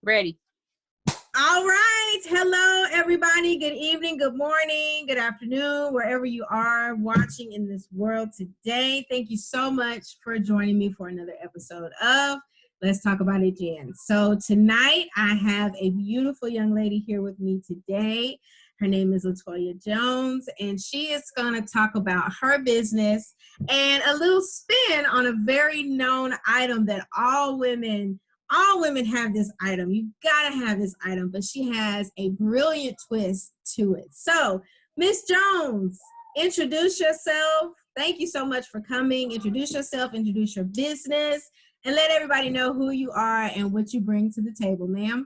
Ready. All right. Hello, everybody. Good evening, good morning, good afternoon, wherever you are watching in this world today. Thank you so much for joining me for another episode of Let's Talk About It, Jen. So tonight I have a beautiful young lady here with me today. Her name is LaToya Jones, and she is going to talk about her business and a little spin on a very known item that all women have this item. You gotta have this item, but she has a brilliant twist to it. So, Miss Jones, introduce yourself. Thank you so much for coming. Introduce yourself, introduce your business, and let everybody know who you are and what you bring to the table, ma'am.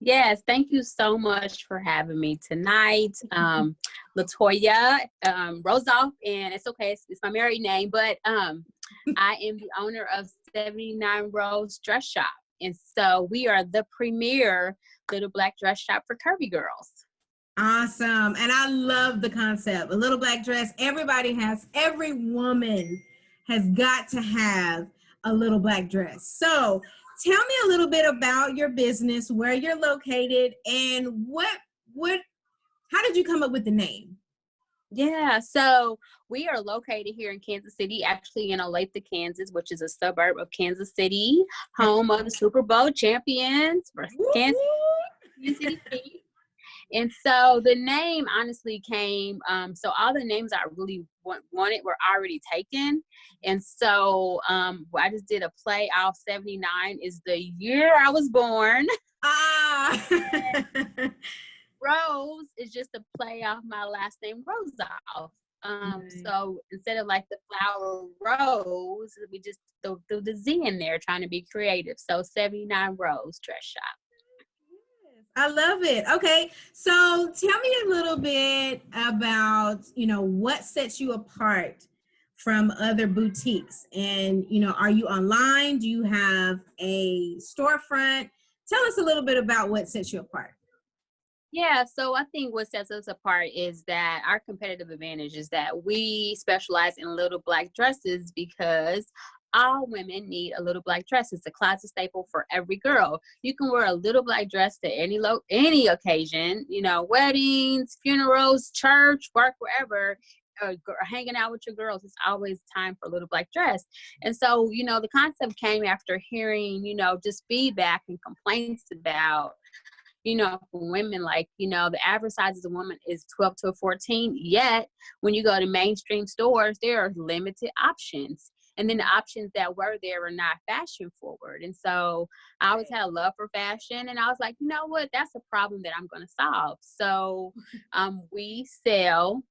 Yes, thank you so much for having me tonight. LaToya, Rozof, and it's okay, it's my married name, but I am the owner of 79 Rose Dress Shop. And so we are the premier little black dress shop for curvy girls. Awesome. And I love the concept. A little black dress. Every woman has got to have a little black dress. So tell me a little bit about your business, where you're located, and how did you come up with the name? Yeah, so we are located here in Kansas City, actually in Olathe, Kansas, which is a suburb of Kansas City, home of the Super Bowl champions for Kansas City Chiefs. And so the name honestly came, so all the names I really wanted were already taken. And so I just did a play off. 79 is the year I was born. Rose is just a play off my last name, Rozof. So instead of like the flower rose, we just threw the Z in there, trying to be creative. So 79 Rose Dress Shop. I love it. Okay. So tell me a little bit about, what sets you apart from other boutiques, and, are you online? Do you have a storefront? Tell us a little bit about what sets you apart. Yeah, so I think what sets us apart is that our competitive advantage is that we specialize in little black dresses because all women need a little black dress. It's a closet staple for every girl. You can wear a little black dress to any occasion, weddings, funerals, church, work, wherever, or hanging out with your girls. It's always time for a little black dress. And so, the concept came after hearing, just feedback and complaints about for women, like, the average size as a woman is 12 to 14, yet when you go to mainstream stores, there are limited options. And then the options that were there are not fashion forward. And so I always had a love for fashion, and I was like, you know what, that's a problem that I'm going to solve. So we sell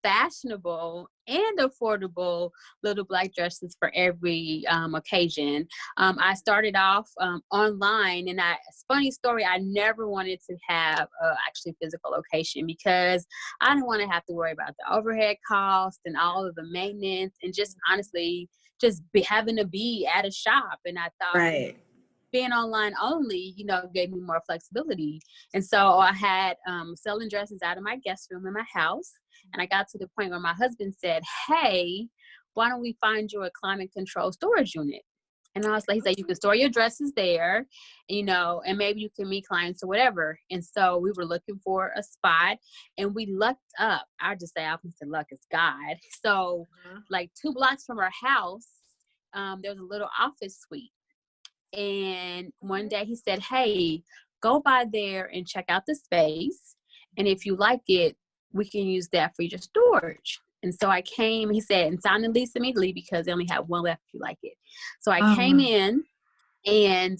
fashionable and affordable little black dresses for every occasion. I started off online, and funny story, I never wanted to have actually physical location because I didn't want to have to worry about the overhead cost and all of the maintenance, and just honestly having to be at a shop. And I thought, right, being online only, gave me more flexibility. And so I had selling dresses out of my guest room in my house. And I got to the point where my husband said, hey, why don't we find you a climate control storage unit? And I was like, he said, you can store your dresses there, and maybe you can meet clients or whatever. And so we were looking for a spot, and we lucked up. I just say, opposite luck is God. So like 2 blocks from our house, there was a little office suite. And one day he said, hey, go by there and check out the space. And if you like it, we can use that for your storage. And so I came, he said, and sign the lease immediately because they only have one left if you like it. So I came in, and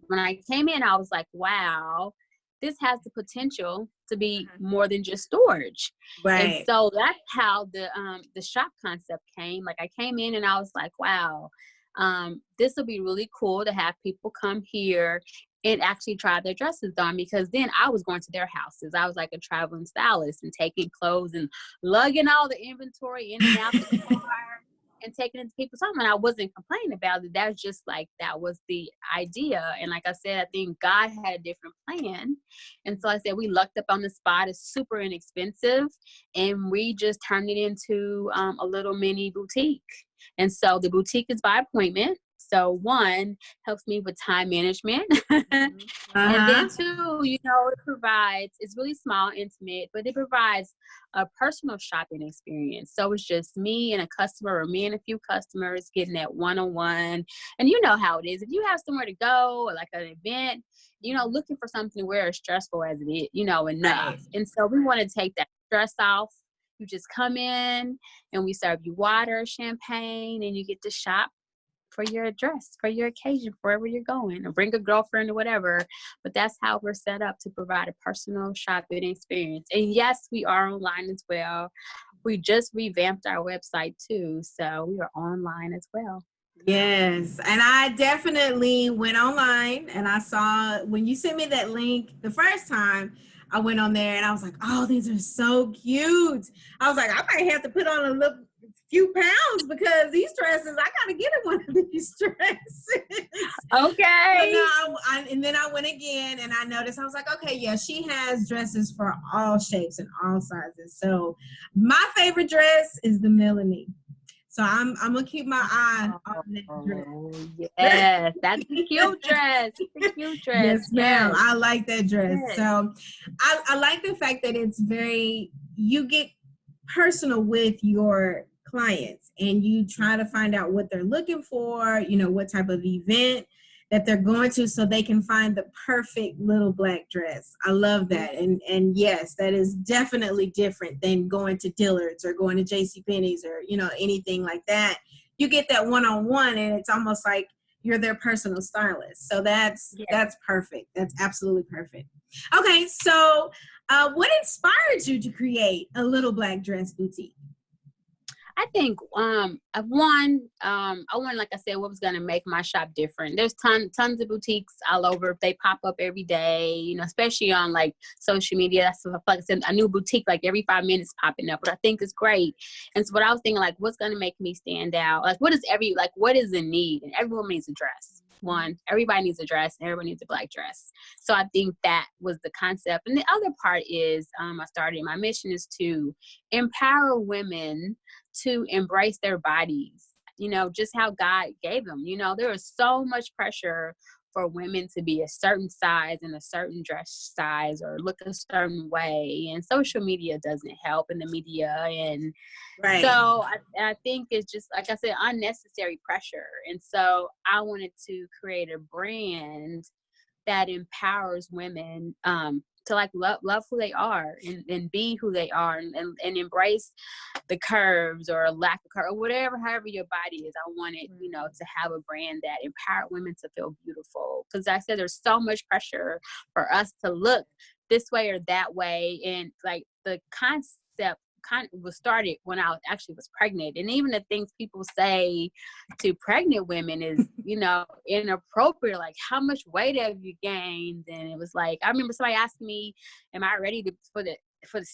when I came in, I was like, wow, this has the potential to be more than just storage. Right. And so that's how the shop concept came. Like, I came in and I was like, wow, this will be really cool to have people come here and actually try their dresses on, because then I was going to their houses. I was like a traveling stylist and taking clothes and lugging all the inventory in and out the car and taking it to people's home. And I wasn't complaining about it. That's just like, that was the idea. And like I said, I think God had a different plan. And so I said, we lucked up on the spot. It's super inexpensive. And we just turned it into a little mini boutique. And so the boutique is by appointment. So one, helps me with time management. And then Uh-huh. two, it's really small, intimate, but it provides a personal shopping experience. So it's just me and a customer, or me and a few customers getting that one-on-one. And you know how it is. If you have somewhere to go, or like an event, looking for something to wear is stressful as it is, enough. Right. And so we want to take that stress off. You just come in and we serve you water, champagne, and you get to shop for your dress, for your occasion, wherever you're going, or bring a girlfriend or whatever. But that's how we're set up, to provide a personal shopping experience. And yes, we are online as well. We just revamped our website too, so we are online as well. Yes, and I definitely went online, and I saw when you sent me that link the first time. I went on there and I was like, "Oh, these are so cute." I was like, "I might have to put on a little few pounds because these dresses, I gotta get in one of these dresses." But Okay. no, and then I went again and I noticed, I was like, "Okay, yeah, she has dresses for all shapes and all sizes." So my favorite dress is the Melanie. So I'm gonna keep my eye on that dress. Oh, yes, that's a cute dress. It's a cute dress. Yes, ma'am. Yes. I like that dress. Yes. So I like the fact that it's you get personal with your clients and you try to find out what they're looking for, what type of event that they're going to, so they can find the perfect little black dress. I love that. And yes, that is definitely different than going to Dillard's or going to JCPenney's or, anything like that. You get that one-on-one and it's almost like you're their personal stylist. So that's perfect. That's absolutely perfect. Okay, so what inspired you to create a little black dress boutique? I think I want, like I said, what was going to make my shop different. There's tons of boutiques all over. They pop up every day, especially on like social media. That's like I said, a new boutique like every 5 minutes popping up, which I think is great. And so what I was thinking, like, what's going to make me stand out? Like, what is the need? And everyone needs a dress. One, everybody needs a dress, and everybody needs a black dress. So I think that was the concept. And the other part is, my mission is to empower women to embrace their bodies, just how God gave them. There is so much pressure for women to be a certain size and a certain dress size or look a certain way. And social media doesn't help, in the media. And Right. so I think it's just, like I said, unnecessary pressure. And so I wanted to create a brand that empowers women to like love who they are and be who they are and embrace the curves or a lack of curve or however your body is. I wanted, to have a brand that empowered women to feel beautiful. Because I said there's so much pressure for us to look this way or that way. And like the concept was started when I actually was pregnant. And even the things people say to pregnant women is, inappropriate. Like, how much weight have you gained? And it was like, I remember somebody asking me, am I ready for the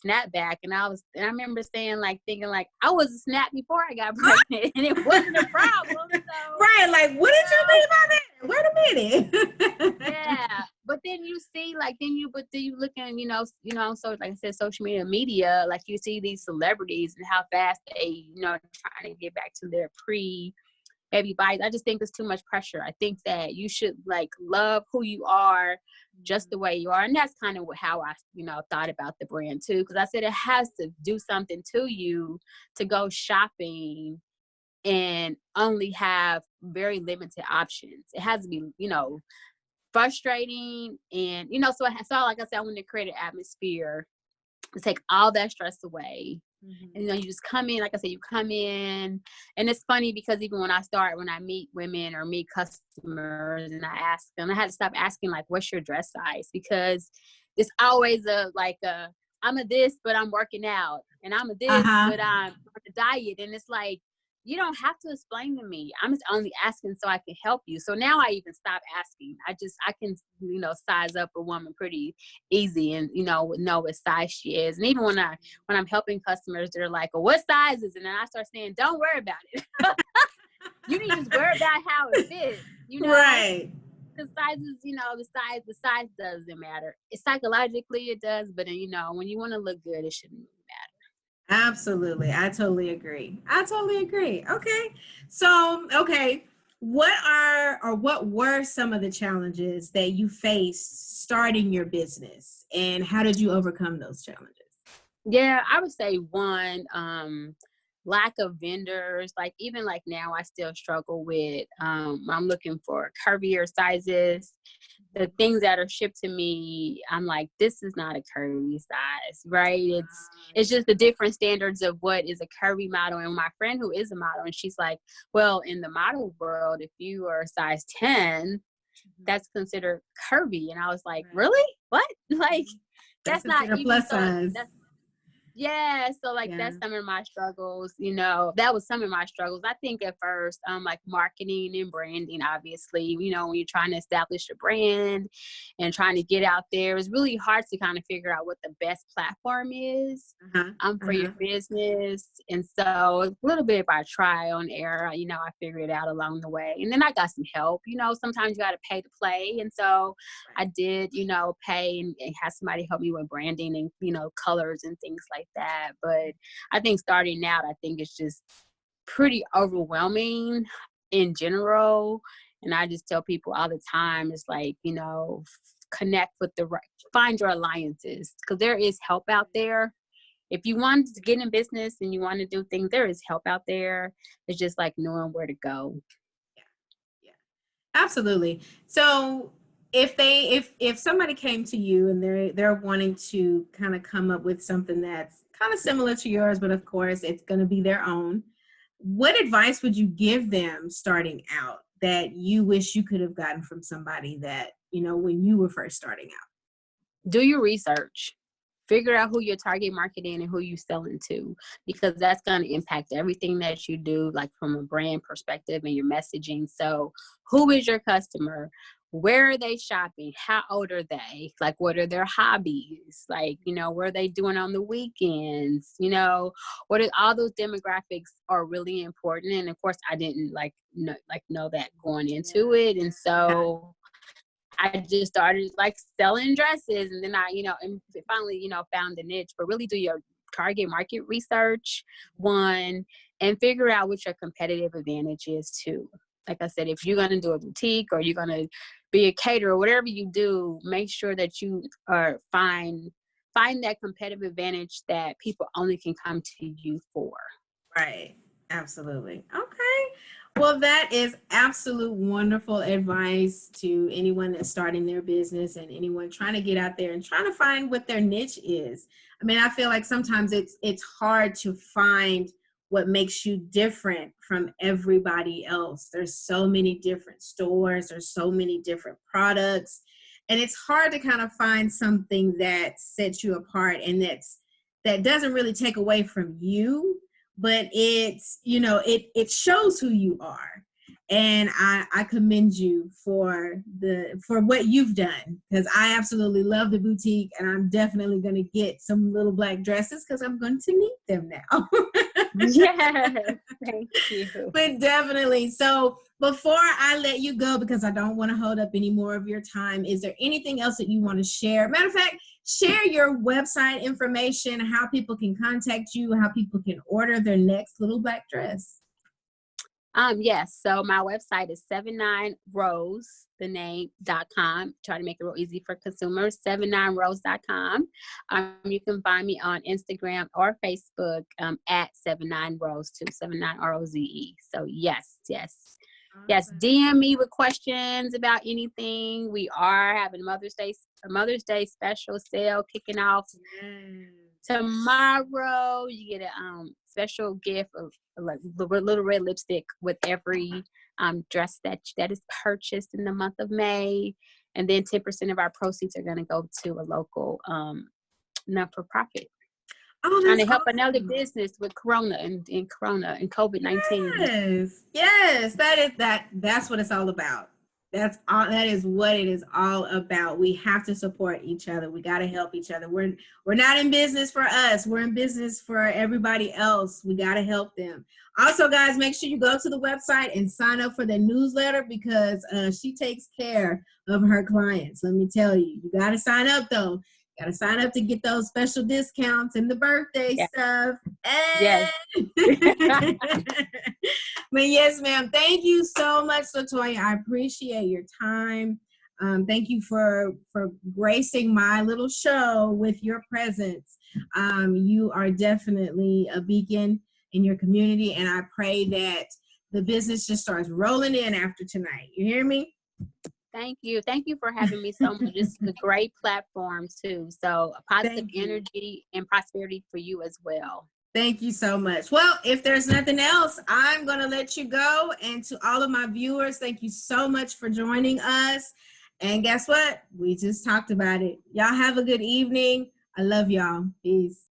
snapback? And I remember thinking like, I was a snap before I got pregnant and it wasn't a problem. So, right. Like, what did you mean by that? Wait a minute. yeah. But then you see, you look at, so like I said, social media, like you see these celebrities and how fast they, trying to get back to their baby bodies. I just think there's too much pressure. I think that you should like love who you are just the way you are. And that's kind of how I, thought about the brand too. Because I said it has to do something to you to go shopping and only have very limited options. It has to be, frustrating. And, so like I said, I wanted to create an atmosphere to take all that stress away. And, you just come in, like I said, you come in, and it's funny because even when I meet women or meet customers and I ask them, I had to stop asking like, what's your dress size? Because it's always I'm a this, but I'm working out, and I'm a this, but I'm on a diet. And it's like, you don't have to explain to me. I'm just only asking so I can help you. So now I even stop asking. I can, size up a woman pretty easy and, know what size she is. And even when I'm helping customers, they're like, well, what size is it? And I start saying, don't worry about it. You need to just worry about how it fits, Right. The sizes, the size doesn't matter. Psychologically it does, but when you want to look good, it shouldn't matter. Absolutely. I totally agree. Okay. So, what were some of the challenges that you faced starting your business, and how did you overcome those challenges? Yeah, I would say one, lack of vendors. Like even like now I still struggle with I'm looking for curvier sizes. The things that are shipped to me, I'm like, this is not a curvy size, right? It's just the different standards of what is a curvy model. And my friend who is a model, and she's like, well, in the model world, if you are a size 10, that's considered curvy. And I was like, really? What? Like, That's that's not considered even plus so. size. Yeah, so like Yeah. that's some of my struggles, you know, that was some of my struggles. I think at first, like marketing and branding, obviously, you know, when you're trying to establish a brand and trying to get out there, it's really hard to kind of figure out what the best platform is for your business. And so a little bit by trial and error, you know, I figured it out along the way. And then I got some help, you know, sometimes you got to pay to play. And so I did, you know, pay and have somebody help me with branding and, you know, colors and things like that. But I think starting out, I think it's just pretty overwhelming in general. And I just tell people all the time, it's like, you know, connect with find your alliances, because there is help out there. If you want to get in business and you want to do things, there is help out there. It's just like knowing where to go. Yeah, absolutely. So if somebody came to you and they're wanting to kind of come up with something that's kind of similar to yours, but of course it's going to be their own, what advice would you give them starting out that you wish you could have gotten from somebody that, you know, when you were first starting out? Do your research. Figure out who your target market is and who you selling to, because that's going to impact everything that you do, like from a brand perspective and your messaging. So who is your customer? Where are they shopping? How old are they? Like, what are their hobbies? Like, you know, what are they doing on the weekends? You know, all those demographics are really important. And of course, I didn't know that going into it. And so I just started like selling dresses, and then I, you know, and finally, you know, found the niche. But really do your target market research, one, and figure out what your competitive advantage is too. Like I said, if you're going to do a boutique or you're going to be a caterer, whatever you do, make sure that you find that competitive advantage that people only can come to you for. Right. Absolutely. Okay. Well, that is absolute wonderful advice to anyone that's starting their business and anyone trying to get out there and trying to find what their niche is. I mean, I feel like sometimes it's hard to find what makes you different from everybody else. There's so many different stores, there's so many different products, and it's hard to kind of find something that sets you apart and that doesn't really take away from you, but it's, you know, it shows who you are. And I commend you for what you've done, because I absolutely love the boutique, and I'm definitely going to get some little black dresses because I'm going to need them now. Yes, thank you. But definitely. So before I let you go, because I don't want to hold up any more of your time, is there anything else that you want to share? Matter of fact, share your website information, how people can contact you, how people can order their next little black dress. Yes. So my website is 79rose, the name.com. Try to make it real easy for consumers. 79rose.com. You can find me on Instagram or Facebook at 79rose too. 79ROZE. So yes. Yes, DM me with questions about anything. We are having a Mother's Day special sale kicking off tomorrow. You get a special gift of like little red lipstick with every dress that is purchased in the month of May, and then 10% of our proceeds are going to go to a local not-for-profit. Trying to help another business with Corona and COVID-19. Yes, that's what it's all about. That is what it is all about. We have to support each other. We got to help each other. We're not in business for us. We're in business for everybody else. We got to help them. Also, guys, make sure you go to the website and sign up for the newsletter, because she takes care of her clients. Let me tell you, you got to sign up though. Gotta sign up to get those special discounts and the birthday stuff. Yes. But yes, ma'am. Thank you so much, LaToya. I appreciate your time. Thank you for gracing my little show with your presence. You are definitely a beacon in your community, and I pray that the business just starts rolling in after tonight. You hear me? Thank you. Thank you for having me so much. This is a great platform too. So positive energy and prosperity for you as well. Thank you so much. Well, if there's nothing else, I'm going to let you go. And to all of my viewers, thank you so much for joining us. And guess what? We just talked about it. Y'all have a good evening. I love y'all. Peace.